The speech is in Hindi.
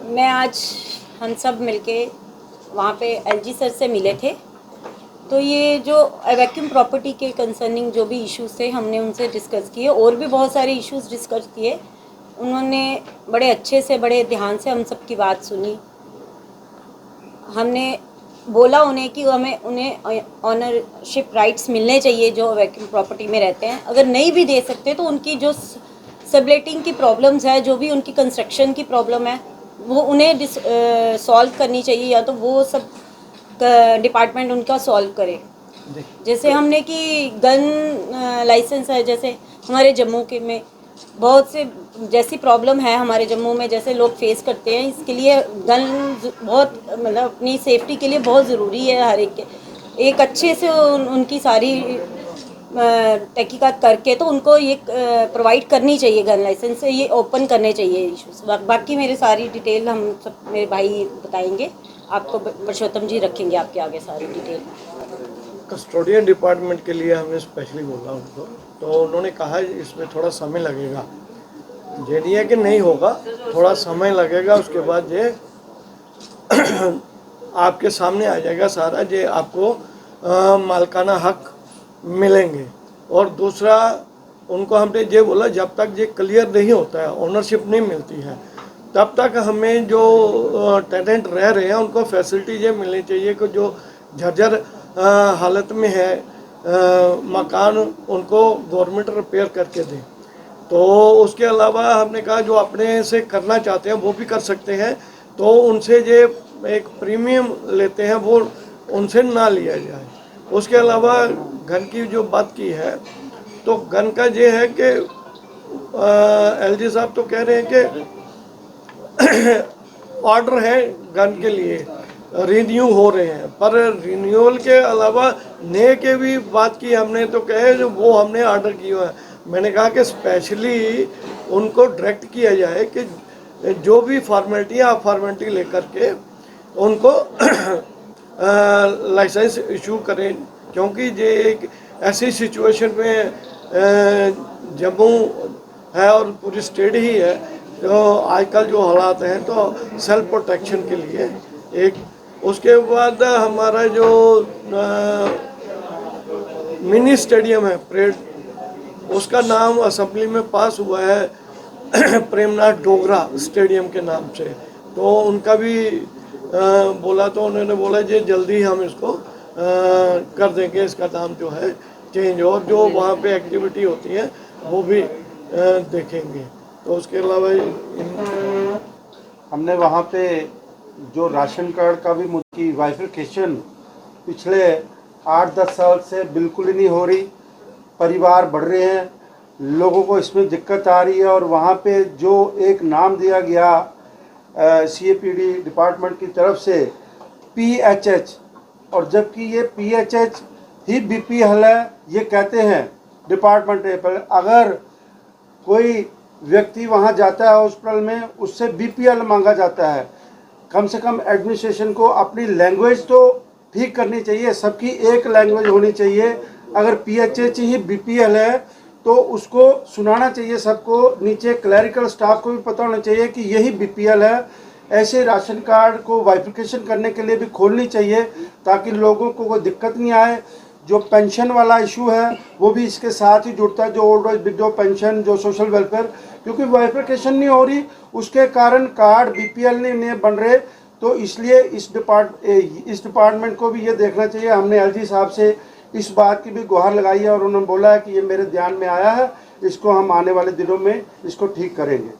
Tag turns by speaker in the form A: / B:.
A: मैं आज हम सब मिलके वहाँ पे एलजी सर से मिले थे। तो ये जो वैक्यूम प्रॉपर्टी के कंसर्निंग जो भी इश्यूज थे हमने उनसे डिस्कस किए, और भी बहुत सारे इश्यूज डिस्कस किए। उन्होंने बड़े अच्छे से, बड़े ध्यान से हम सब की बात सुनी। हमने बोला उन्हें कि उन्हें ऑनरशिप राइट्स मिलने चाहिए जो वैक्यूम प्रॉपर्टी में रहते हैं। अगर नहीं भी दे सकते तो उनकी जो सबलेटिंग की प्रॉब्लम्स है, जो भी उनकी कंस्ट्रक्शन की प्रॉब्लम है, वो उन्हें सॉल्व करनी चाहिए, या तो वो सब डिपार्टमेंट उनका सॉल्व करे। जैसे हमने कि गन लाइसेंस है, जैसे हमारे जम्मू के में बहुत से जैसी प्रॉब्लम है हमारे जम्मू में, जैसे लोग फेस करते हैं, इसके लिए गन बहुत मतलब अपनी सेफ्टी के लिए बहुत ज़रूरी है। हर एक अच्छे से उनकी सारी तहकीकात करके तो उनको ये प्रोवाइड करनी चाहिए गन लाइसेंस, ये ओपन करने चाहिए इशूज़। बाकी मेरे सारी डिटेल हम सब मेरे भाई बताएंगे आपको, पुरुषोत्तम जी रखेंगे आपके आगे सारी डिटेल।
B: कस्टोडियन डिपार्टमेंट के लिए हमने स्पेशली बोला उनको, तो उन्होंने कहा इसमें थोड़ा समय लगेगा। ये नहीं है कि नहीं होगा, थोड़ा समय लगेगा, उसके बाद ये आपके सामने आ जाएगा सारा, ये आपको मालकाना हक मिलेंगे। और दूसरा उनको हमने ये बोला, जब तक ये क्लियर नहीं होता है, ओनरशिप नहीं मिलती है, तब तक हमें जो टेनेंट रह रहे हैं उनको फैसिलिटी ये मिलनी चाहिए कि जो झज्जर हालत में है मकान, उनको गवर्नमेंट रिपेयर करके दे। तो उसके अलावा हमने कहा जो अपने से करना चाहते हैं वो भी कर सकते हैं, तो उनसे ये एक प्रीमियम लेते हैं वो उनसे ना लिया जाए। उसके अलावा गन की जो बात की है, तो गन का ये है कि एलजी साहब तो कह रहे हैं कि ऑर्डर है गन के लिए, रिन्यू हो रहे हैं, पर रिन्यूअल के अलावा नए के भी बात की हमने, तो कहे जो वो हमने ऑर्डर किया है। मैंने कहा कि स्पेशली उनको डायरेक्ट किया जाए कि जो भी फॉर्मेलिटी आप फॉर्मेलिटी लेकर के उनको लाइसेंस इशू करें, क्योंकि ये एक ऐसी सिचुएशन में जम्मू है और पूरी स्टेट ही है, तो आजकल जो हालात हैं तो सेल्फ प्रोटेक्शन के लिए एक। उसके बाद हमारा जो मिनी स्टेडियम है परेड, उसका नाम असेंबली में पास हुआ है प्रेमनाथ डोगरा स्टेडियम के नाम से। तो उनका भी बोला, तो उन्होंने बोला जी जल्दी हम इसको कर देंगे, इसका नाम जो है चेंज, और जो वहाँ पे एक्टिविटी होती है वो भी देखेंगे। तो उसके अलावा
C: हमने वहाँ पे जो राशन कार्ड का भी मुझकी वाइफिकेशन पिछले 8-10 साल से बिल्कुल ही नहीं हो रही, परिवार बढ़ रहे हैं, लोगों को इसमें दिक्कत आ रही है। और वहाँ पे जो एक नाम दिया गया सीएपीडी डिपार्टमेंट की तरफ से पीएचएच, और जबकि ये पीएचएच ही बीपीएल है, ये कहते हैं डिपार्टमेंट पर। अगर कोई व्यक्ति वहाँ जाता है हॉस्पिटल में, उससे बीपीएल मांगा जाता है। कम से कम एडमिनिस्ट्रेशन को अपनी लैंग्वेज तो ठीक करनी चाहिए, सबकी एक लैंग्वेज होनी चाहिए। अगर पीएचएच ही बीपीएल है तो उसको सुनाना चाहिए सबको, नीचे क्लरिकल स्टाफ को भी पता होना चाहिए कि यही बीपीएल है। ऐसे राशन कार्ड को वाइफिकेशन करने के लिए भी खोलनी चाहिए, ताकि लोगों को कोई दिक्कत नहीं आए। जो पेंशन वाला इशू है वो भी इसके साथ ही जुड़ता है, जो ओल्ड एज विडो पेंशन, जो सोशल वेलफेयर, क्योंकि वाइफिकेशन नहीं हो रही उसके कारण कार्ड बीपीएल नहीं बन रहे। तो इसलिए इस डिपार्टमेंट को भी ये देखना चाहिए। हमने एलजी साहब से इस बात की भी गुहार लगाई है और उन्होंने बोला है कि ये मेरे ध्यान में आया है, इसको हम आने वाले दिनों में इसको ठीक करेंगे।